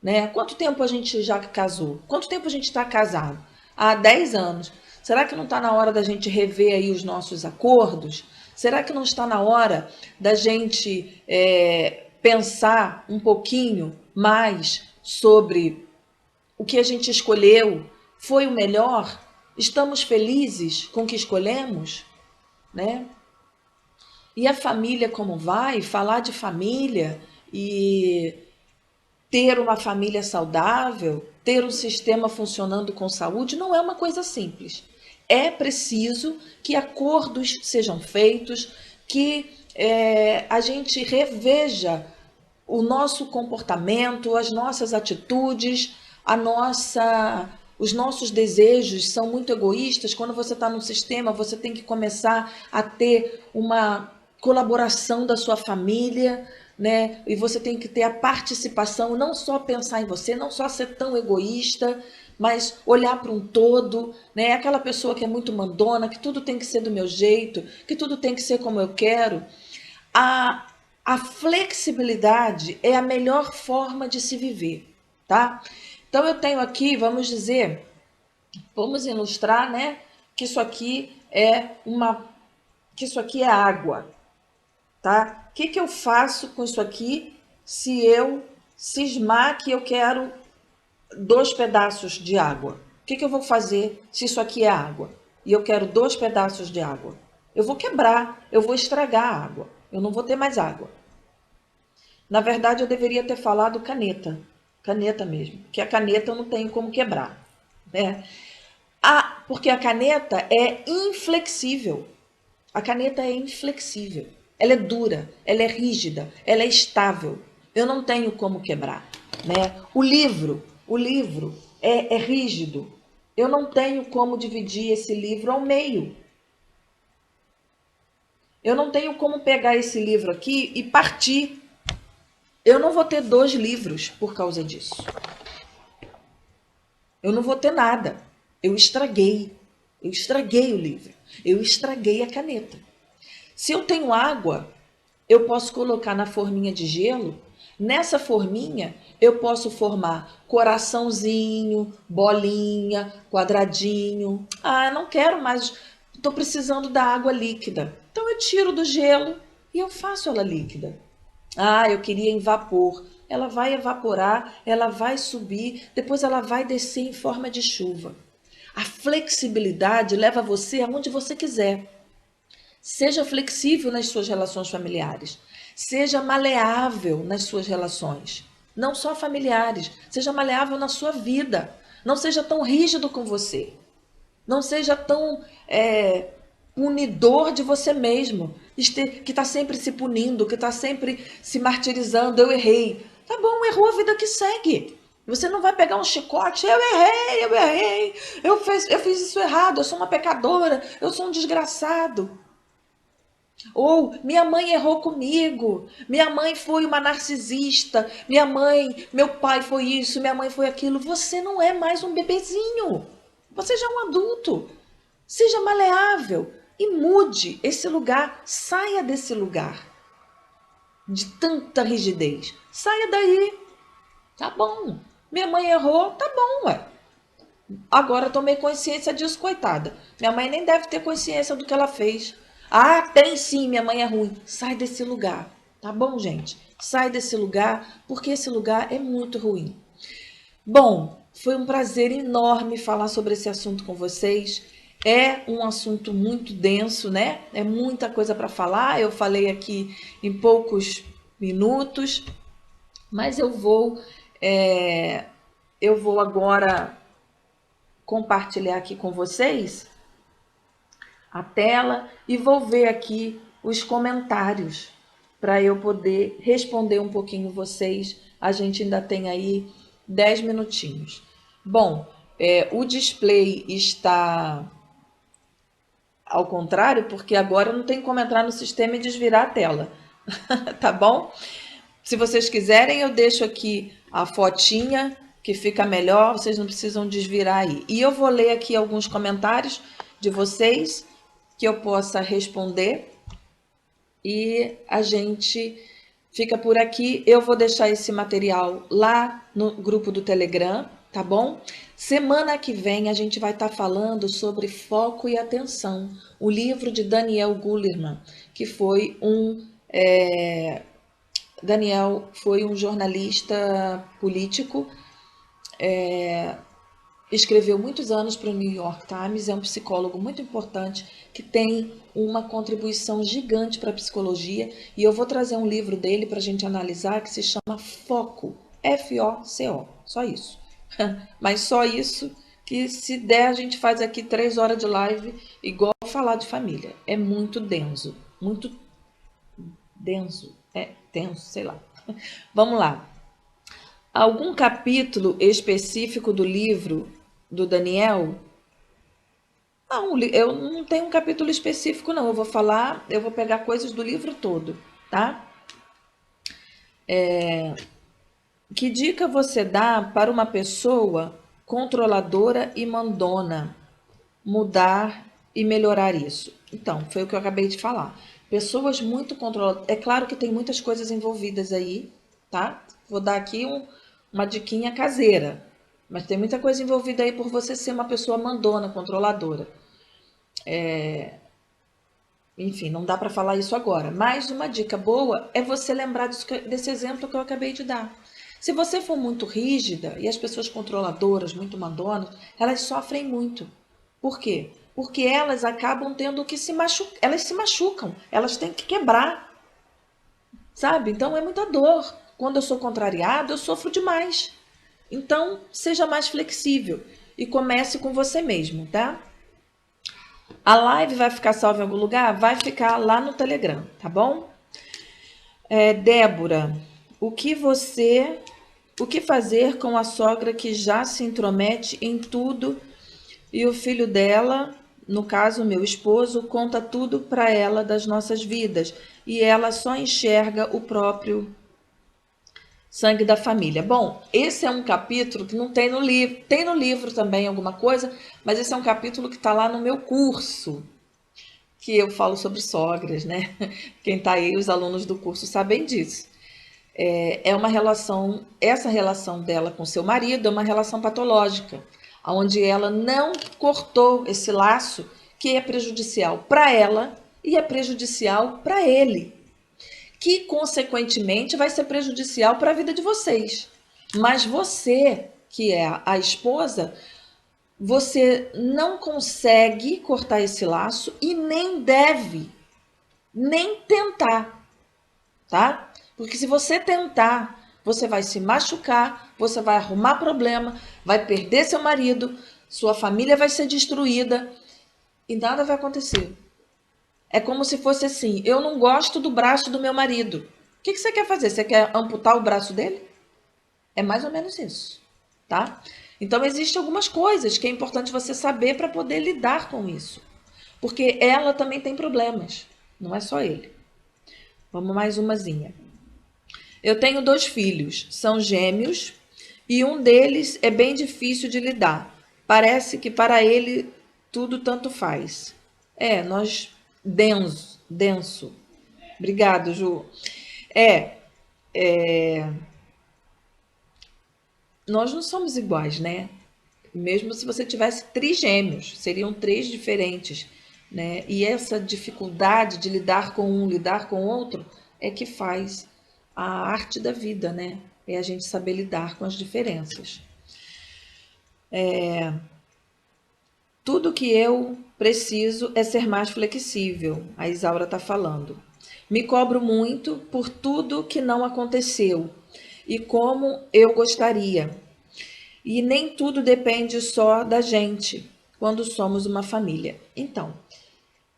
Né? Quanto tempo a gente já casou? Quanto tempo a gente está casado? Há 10 anos. Será que não está na hora da gente rever aí os nossos acordos? Será que não está na hora da gente pensar um pouquinho mais sobre o que a gente escolheu? Foi o melhor? Estamos felizes com o que escolhemos? Né? E a família como vai? Falar de família e ter uma família saudável, ter um sistema funcionando com saúde, não é uma coisa simples. É preciso que acordos sejam feitos, que a gente reveja o nosso comportamento, as nossas atitudes, os nossos desejos são muito egoístas. Quando você está num sistema, você tem que começar a ter uma colaboração da sua família, né? E você tem que ter a participação, não só pensar em você, não só ser tão egoísta, mas olhar para um todo, né? Aquela pessoa que é muito mandona, que tudo tem que ser do meu jeito, que tudo tem que ser como eu quero. A, a flexibilidade é a melhor forma de se viver, tá? Então eu tenho aqui, vamos dizer, vamos ilustrar, né, que isso aqui é água, tá? O que eu faço com isso aqui se eu cismar que eu quero 2 pedaços de água? O que eu vou fazer se isso aqui é água e eu quero 2 pedaços de água? Eu vou quebrar, eu vou estragar a água, eu não vou ter mais água. Na verdade, eu deveria ter falado caneta, caneta mesmo, que a caneta eu não tenho como quebrar. né? Porque a caneta é inflexível. A caneta é inflexível. Ela é dura, ela é rígida, ela é estável. Eu não tenho como quebrar, né? O livro é rígido. Eu não tenho como dividir esse livro ao meio. Eu não tenho como pegar esse livro aqui e partir. Eu não vou ter 2 livros por causa disso. Eu não vou ter nada. Eu estraguei. Eu estraguei o livro. Eu estraguei a caneta. Se eu tenho água, eu posso colocar na forminha de gelo. Nessa forminha, eu posso formar coraçãozinho, bolinha, quadradinho. Ah, eu não quero mais, estou precisando da água líquida. Então eu tiro do gelo e eu faço ela líquida. Ah, eu queria em vapor. Ela vai evaporar, ela vai subir, depois ela vai descer em forma de chuva. A flexibilidade leva você aonde você quiser. Seja flexível nas suas relações familiares. Seja maleável nas suas relações. Não só familiares. Seja maleável na sua vida. Não seja tão rígido com você. Não seja tão punidor de você mesmo. Que está sempre se punindo, que está sempre se martirizando. Eu errei. Tá bom, errou, a vida que segue. Você não vai pegar um chicote, eu errei, eu fiz isso errado, eu sou uma pecadora, eu sou um desgraçado. Ou minha mãe errou comigo, minha mãe foi uma narcisista, meu pai foi isso, minha mãe foi aquilo. Você não é mais um bebezinho. Você já é um adulto. Seja maleável e mude esse lugar. Saia desse lugar de tanta rigidez. Saia daí. Tá bom. Minha mãe errou, tá bom, ué. Agora tomei consciência disso, coitada. Minha mãe nem deve ter consciência do que ela fez. Ah, tem sim, minha mãe é ruim. Sai desse lugar, tá bom, gente? Sai desse lugar, porque esse lugar é muito ruim. Bom, foi um prazer enorme falar sobre esse assunto com vocês. É um assunto muito denso, né? É muita coisa para falar. Eu falei aqui em poucos minutos, mas eu vou agora compartilhar aqui com vocês a tela e vou ver aqui os comentários para eu poder responder um pouquinho vocês. A gente ainda tem aí 10 minutinhos. Bom, o display está ao contrário, porque agora não tem como entrar no sistema e desvirar a tela, tá bom? Se vocês quiserem, eu deixo aqui a fotinha que fica melhor, vocês não precisam desvirar aí. E eu vou ler aqui alguns comentários de vocês que eu possa responder e a gente fica por aqui. Eu vou deixar esse material lá no grupo do Telegram, tá bom? Semana que vem a gente vai estar falando sobre foco e atenção, o livro de Daniel Goleman, que foi Daniel foi um jornalista político, escreveu muitos anos para o New York Times, é um psicólogo muito importante que tem uma contribuição gigante para a psicologia e eu vou trazer um livro dele para a gente analisar que se chama Foco, F-O-C-O, só isso. Mas só isso que se der a gente faz aqui 3 horas de live igual falar de família. É muito denso, muito denso, tenso, sei lá. Vamos lá. Algum capítulo específico do livro do Daniel? Não, eu não tenho um capítulo específico, não. Eu vou pegar coisas do livro todo, tá? Que dica você dá para uma pessoa controladora e mandona mudar e melhorar isso? Então, foi o que eu acabei de falar. Pessoas muito controladoras. É claro que tem muitas coisas envolvidas aí, tá? Vou dar aqui uma diquinha caseira. Mas tem muita coisa envolvida aí por você ser uma pessoa mandona, controladora. Enfim, não dá para falar isso agora. Mas uma dica boa é você lembrar desse exemplo que eu acabei de dar. Se você for muito rígida e as pessoas controladoras, muito mandonas, elas sofrem muito. Por quê? Porque elas acabam tendo que elas se machucam, elas têm que quebrar, sabe? Então é muita dor. Quando eu sou contrariada, eu sofro demais. Então, seja mais flexível. e comece com você mesmo, tá? A live vai ficar salva em algum lugar? Vai ficar lá no Telegram, tá bom? Débora, o que fazer com a sogra que já se intromete em tudo e o filho dela, no caso meu esposo, conta tudo para ela das nossas vidas e ela só enxerga o próprio sangue da família. Bom, esse é um capítulo que não tem no livro, tem no livro também alguma coisa, mas esse é um capítulo que está lá no meu curso, que eu falo sobre sogras, né? Quem está aí, os alunos do curso sabem disso. É uma relação, essa relação dela com seu marido é uma relação patológica, onde ela não cortou esse laço que é prejudicial para ela e é prejudicial para ele, que consequentemente vai ser prejudicial para a vida de vocês. Mas você, que é a esposa, você não consegue cortar esse laço e nem deve, nem tentar, tá? Porque se você tentar, você vai se machucar, você vai arrumar problema, vai perder seu marido, sua família vai ser destruída e nada vai acontecer. É como se fosse assim, eu não gosto do braço do meu marido. O que você quer fazer? Você quer amputar o braço dele? É mais ou menos isso, tá? Então, existem algumas coisas que é importante você saber para poder lidar com isso. Porque ela também tem problemas, não é só ele. Vamos mais umazinha. Eu tenho 2 filhos, são gêmeos, e um deles é bem difícil de lidar. Parece que para ele tudo tanto faz. Nós denso. Obrigado, Ju. É, nós não somos iguais, né? Mesmo se você tivesse trigêmeos, seriam 3 diferentes, né? E essa dificuldade de lidar com um, lidar com o outro, é que faz a arte da vida, né? É a gente saber lidar com as diferenças. Tudo que eu preciso é ser mais flexível, a Isaura está falando. Me cobro muito por tudo que não aconteceu e como eu gostaria. E nem tudo depende só da gente quando somos uma família. Então,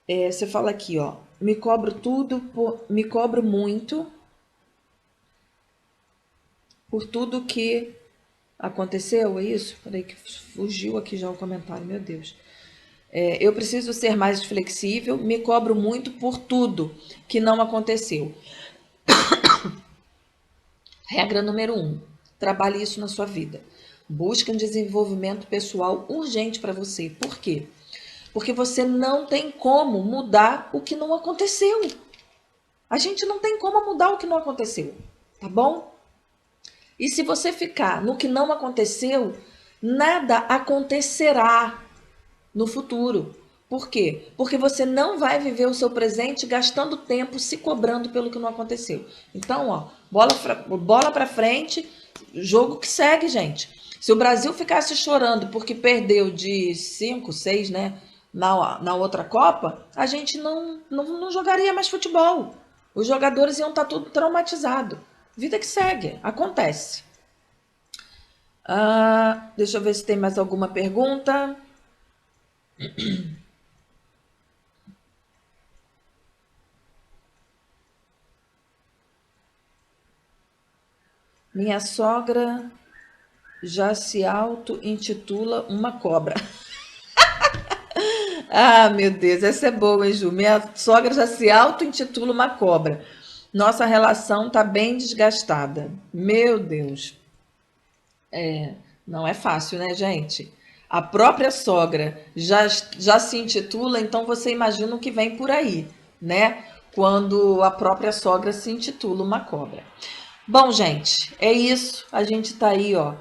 você fala aqui, ó, me cobro muito por tudo que aconteceu, é isso? Peraí que fugiu aqui já o comentário, meu Deus. Eu preciso ser mais flexível, me cobro muito por tudo que não aconteceu. Regra número 1, trabalhe isso na sua vida. Busque um desenvolvimento pessoal urgente para você. Por quê? Porque você não tem como mudar o que não aconteceu. A gente não tem como mudar o que não aconteceu, tá bom? E se você ficar no que não aconteceu, nada acontecerá no futuro. Por quê? Porque você não vai viver o seu presente gastando tempo se cobrando pelo que não aconteceu. Então, ó, bola para frente, jogo que segue, gente. Se o Brasil ficasse chorando porque perdeu de 5, 6, né, na outra Copa, a gente não jogaria mais futebol. Os jogadores iam estar tudo traumatizado. Vida que segue, acontece. Deixa eu ver se tem mais alguma pergunta. Minha sogra já se auto-intitula uma cobra. Meu Deus, essa é boa, hein, Ju? Minha sogra já se auto-intitula uma cobra. Nossa relação tá bem desgastada. Meu Deus. Não é fácil, né, gente? A própria sogra já se intitula, então você imagina o que vem por aí, né? Quando a própria sogra se intitula uma cobra. Bom, gente, é isso. A gente tá aí, ó,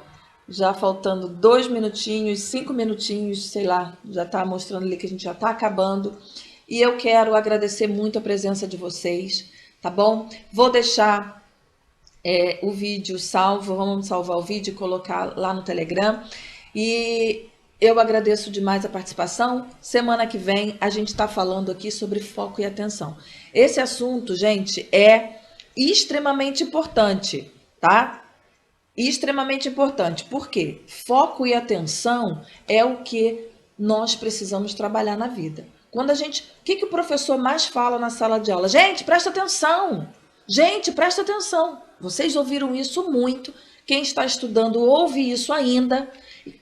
já faltando 2 minutinhos, 5 minutinhos, sei lá, já tá mostrando ali que a gente já tá acabando. E eu quero agradecer muito a presença de vocês, tá bom? Vou deixar o vídeo salvo, vamos salvar o vídeo e colocar lá no Telegram. E eu agradeço demais a participação. Semana que vem a gente está falando aqui sobre foco e atenção. Esse assunto, gente, é extremamente importante, tá? extremamente importante. Por quê? Foco e atenção é o que nós precisamos trabalhar na vida. Quando a gente, o que o professor mais fala na sala de aula? Gente, presta atenção. Gente, presta atenção. Vocês ouviram isso muito. Quem está estudando ouve isso ainda.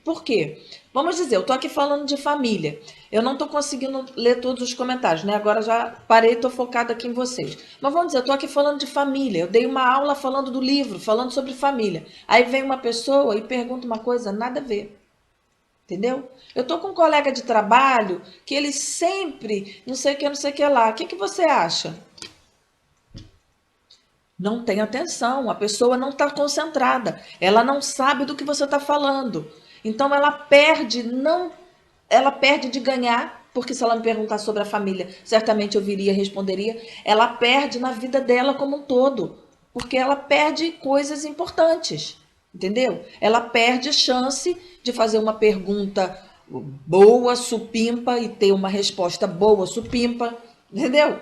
Por quê? Vamos dizer, eu estou aqui falando de família. Eu não estou conseguindo ler todos os comentários, né? Agora já parei, estou focada aqui em vocês. Mas vamos dizer, eu estou aqui falando de família. Eu dei uma aula falando do livro, falando sobre família. Aí vem uma pessoa e pergunta uma coisa nada a ver. Entendeu? Eu estou com um colega de trabalho que ele sempre não sei o que lá. O que você acha? Não tem atenção, a pessoa não está concentrada, ela não sabe do que você está falando. Então ela perde, não, ela perde de ganhar, porque se ela me perguntar sobre a família, certamente eu viria e responderia. Ela perde na vida dela como um todo, porque ela perde coisas importantes, entendeu? Ela perde a chance de fazer uma pergunta boa, supimpa, e ter uma resposta boa, supimpa, entendeu?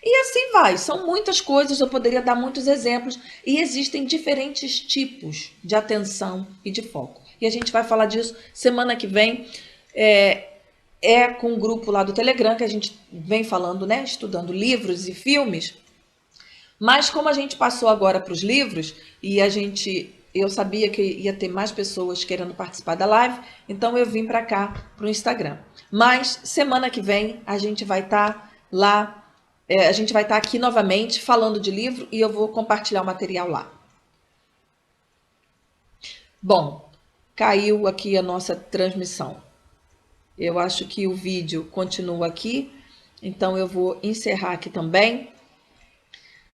E assim vai, são muitas coisas, eu poderia dar muitos exemplos, e existem diferentes tipos de atenção e de foco. E a gente vai falar disso semana que vem, com o grupo lá do Telegram, que a gente vem falando, né, estudando livros e filmes, mas como a gente passou agora para os livros, e eu sabia que ia ter mais pessoas querendo participar da live, então eu vim para cá, para o Instagram. Mas semana que vem a gente vai estar lá, a gente vai estar aqui novamente falando de livro e eu vou compartilhar o material lá. Bom, caiu aqui a nossa transmissão. Eu acho que o vídeo continua aqui, então eu vou encerrar aqui também.